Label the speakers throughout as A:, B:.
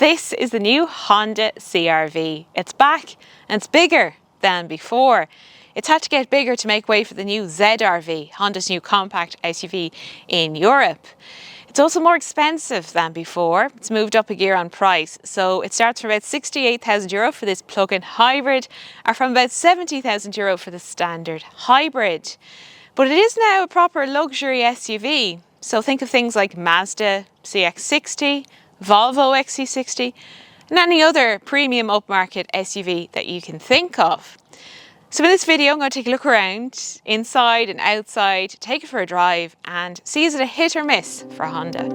A: This is the new Honda CRV. It's back and it's bigger than before. It's had to get bigger to make way for the new ZRV, Honda's new compact SUV in Europe. It's also more expensive than before. It's moved up a gear on price. So it starts from about €68,000 for this plug-in hybrid, or from about €70,000 for the standard hybrid. But it is now a proper luxury SUV. So think of things like Mazda CX-60, Volvo XC60, and any other premium upmarket SUV that you can think of. So in this video, I'm going to take a look around, inside and outside, take it for a drive and see is it a hit or miss for Honda.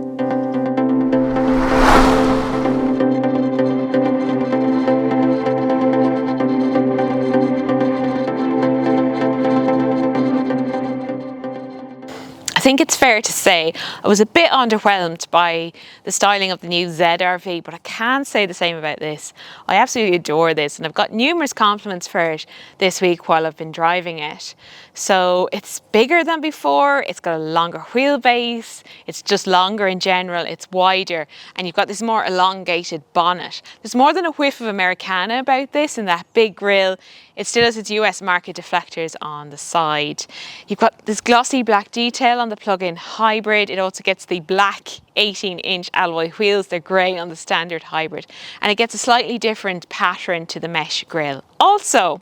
A: I think it's fair to say I was a bit underwhelmed by the styling of the new ZRV, but I can't say the same about this. I absolutely adore this and I've got numerous compliments for it this week while I've been driving it. So it's bigger than before, it's got a longer wheelbase, it's just longer in general, it's wider, and you've got this more elongated bonnet. There's more than a whiff of Americana about this in that big grille. It still has its US market deflectors on the side. You've got this glossy black detail on the plug-in hybrid. It also gets the black 18-inch alloy wheels. They're grey on the standard hybrid. And it gets a slightly different pattern to the mesh grille. Also,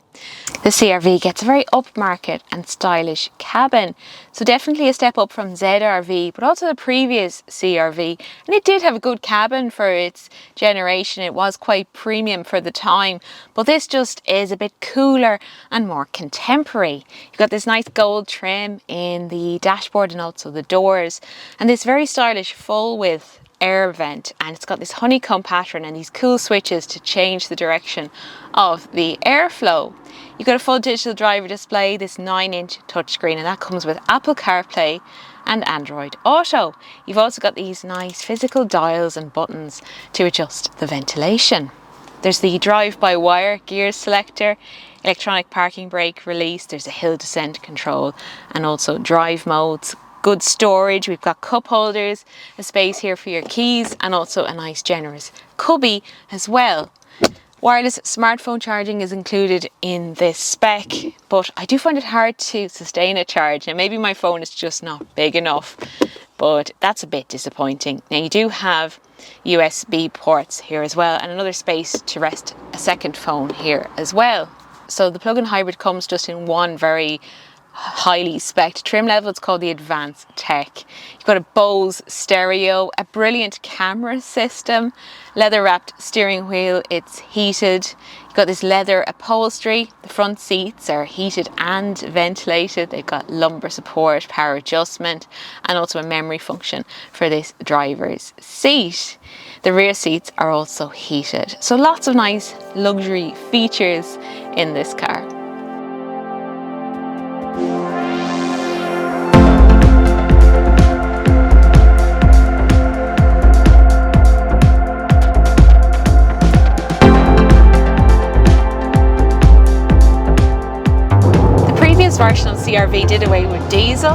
A: the CRV gets a very upmarket and stylish cabin. So definitely a step up from ZRV, but also the previous CRV. And it did have a good cabin for its generation. It was quite premium for the time. But this just is a bit cooler and more contemporary. You've got this nice gold trim in the dashboard and also the doors. And this very stylish full width air vent, and it's got this honeycomb pattern and these cool switches to change the direction of the airflow. You've got a full digital driver display, this 9-inch touchscreen, and that comes with Apple CarPlay and Android Auto. You've also got these nice physical dials and buttons to adjust the ventilation. There's the drive-by-wire gear selector, electronic parking brake release, there's a hill descent control, and also drive modes. Good storage, we've got cup holders, a space here for your keys, and also a nice generous cubby as well. Wireless smartphone charging is included in this spec, but I do find it hard to sustain a charge. Now maybe my phone is just not big enough, but that's a bit disappointing. Now you do have USB ports here as well, and another space to rest a second phone here as well. So the plug-in hybrid comes just in one very highly spec'd trim level. It's called the Advanced Tech. You've got a Bose stereo, a brilliant camera system, leather wrapped steering wheel, it's heated. You've got this leather upholstery. The front seats are heated and ventilated. They've got lumbar support, power adjustment, and also a memory function for this driver's seat. The rear seats are also heated. So lots of nice luxury features in this car. Version of CRV did away with diesel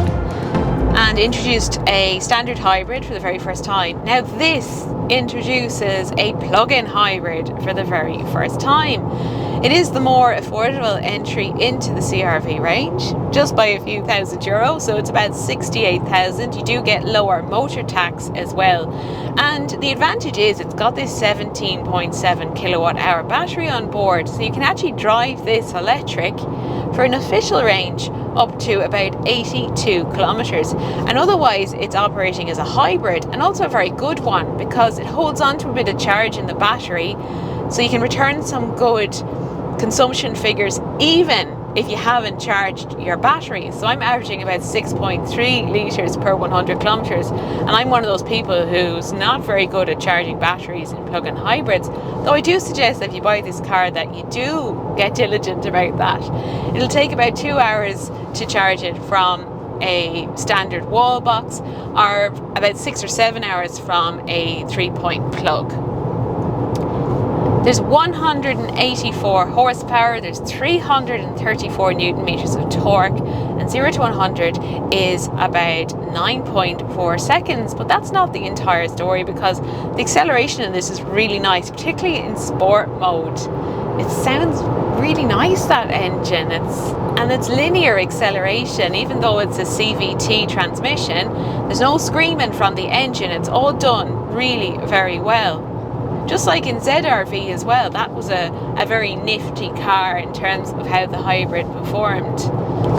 A: and introduced a standard hybrid for the very first time. Now this introduces a plug-in hybrid for the very first time. It is the more affordable entry into the CRV range, just by a few €1,000, so it's about 68,000. You do get lower motor tax as well. And the advantage is it's got this 17.7 kilowatt hour battery on board, so you can actually drive this electric for an official range up to about 82 kilometers. And otherwise it's operating as a hybrid, and also a very good one because it holds on to a bit of charge in the battery, so you can return some good consumption figures even if you haven't charged your battery. So I'm averaging about 6.3 litres per 100 kilometres, and I'm one of those people who's not very good at charging batteries in plug-in hybrids, though I do suggest that if you buy this car that you do get diligent about that. It'll take about 2 hours to charge it from a standard wall box, or about 6 or 7 hours from a 3-point plug. There's 184 horsepower, there's 334 newton meters of torque, and 0 to 100 is about 9.4 seconds. But that's not the entire story, because the acceleration in this is really nice, particularly in sport mode. It sounds really nice, that engine. It's linear acceleration, even though it's a CVT transmission. There's no screaming from the engine. It's all done really very well. Just like in ZRV as well, that was a very nifty car in terms of how the hybrid performed.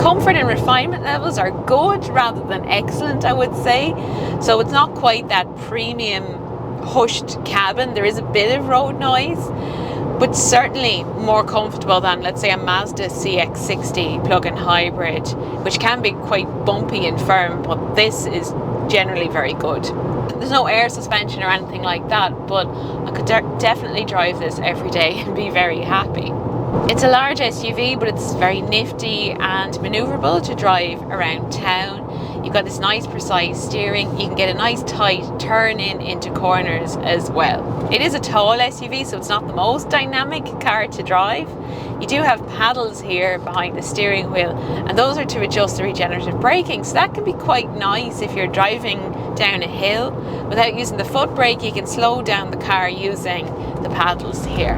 A: Comfort and refinement levels are good rather than excellent, I would say. So it's not quite that premium hushed cabin. There is a bit of road noise, but certainly more comfortable than, let's say, a Mazda CX-60 plug-in hybrid, which can be quite bumpy and firm, but this is generally very good. There's no air suspension or anything like that, but I could definitely drive this every day and be very happy. It's a large SUV, but it's very nifty and manoeuvrable to drive around town. You've got this nice precise steering. You can get a nice tight turn into corners as well. It is a tall SUV, so it's not the most dynamic car to drive. You do have paddles here behind the steering wheel, and those are to adjust the regenerative braking, so that can be quite nice if you're driving down a hill. Without using the foot brake, you can slow down the car using the paddles here.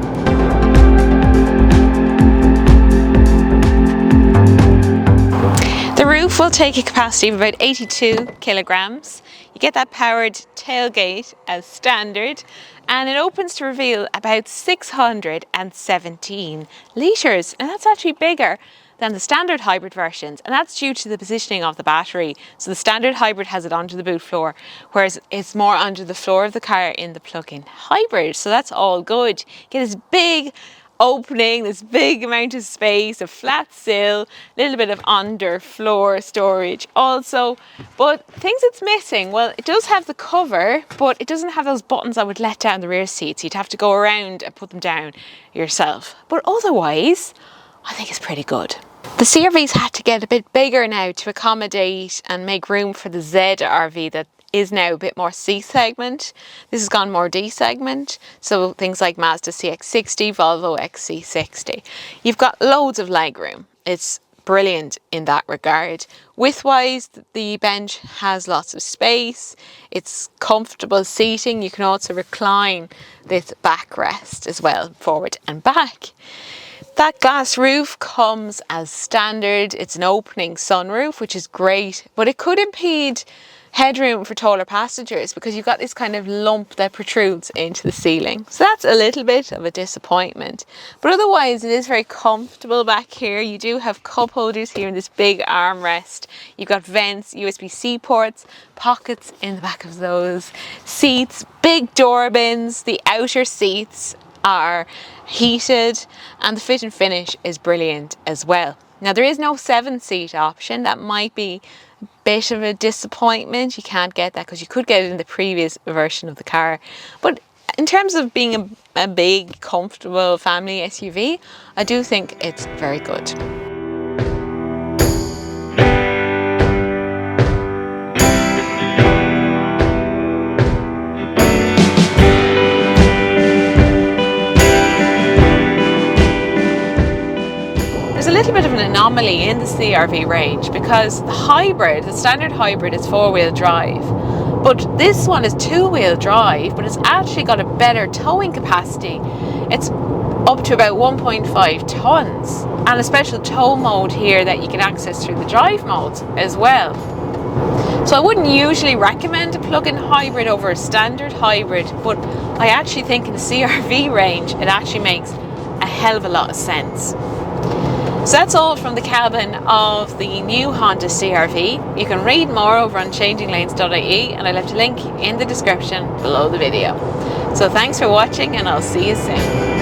A: The roof will take a capacity of about 82 kilograms. You get that powered tailgate as standard, and it opens to reveal about 617 litres, and that's actually bigger than the standard hybrid versions, and that's due to the positioning of the battery. So the standard hybrid has it onto the boot floor, whereas it's more under the floor of the car in the plug-in hybrid, so that's all good. You get this big opening, this big amount of space, a flat sill, a little bit of underfloor storage also. But things it's missing, well, it does have the cover, but it doesn't have those buttons that would let down the rear seats. You'd have to go around and put them down yourself. But otherwise, I think it's pretty good. The CRV's had to get a bit bigger now to accommodate and make room for the ZRV that is now a bit more C segment. This has gone more D segment. So things like Mazda CX-60, Volvo XC60. You've got loads of legroom. It's brilliant in that regard. Width-wise, the bench has lots of space. It's comfortable seating. You can also recline this backrest as well, forward and back. That glass roof comes as standard. It's an opening sunroof, which is great, but it could impede headroom for taller passengers because you've got this kind of lump that protrudes into the ceiling. So that's a little bit of a disappointment. But otherwise, it is very comfortable back here. You do have cup holders here in this big armrest. You've got vents, USB-C ports, pockets in the back of those seats, big door bins. The outer seats are heated, and the fit and finish is brilliant as well. Now, there is no 7-seat option. That might be a bit of a disappointment. You can't get that because you could get it in the previous version of the car. But in terms of being a big, comfortable family SUV, I do think it's very good. There's a little bit of an anomaly in the CRV range because the hybrid, the standard hybrid, is 4-wheel drive, but this one is 2-wheel drive, but it's actually got a better towing capacity. It's up to about 1.5 tons, and a special tow mode here that you can access through the drive mode as well. So I wouldn't usually recommend a plug-in hybrid over a standard hybrid, but I actually think in the CRV range it actually makes a hell of a lot of sense. So that's all from the cabin of the new Honda CR-V. You can read more over on changinglanes.ie, and I left a link in the description below the video. So thanks for watching, and I'll see you soon.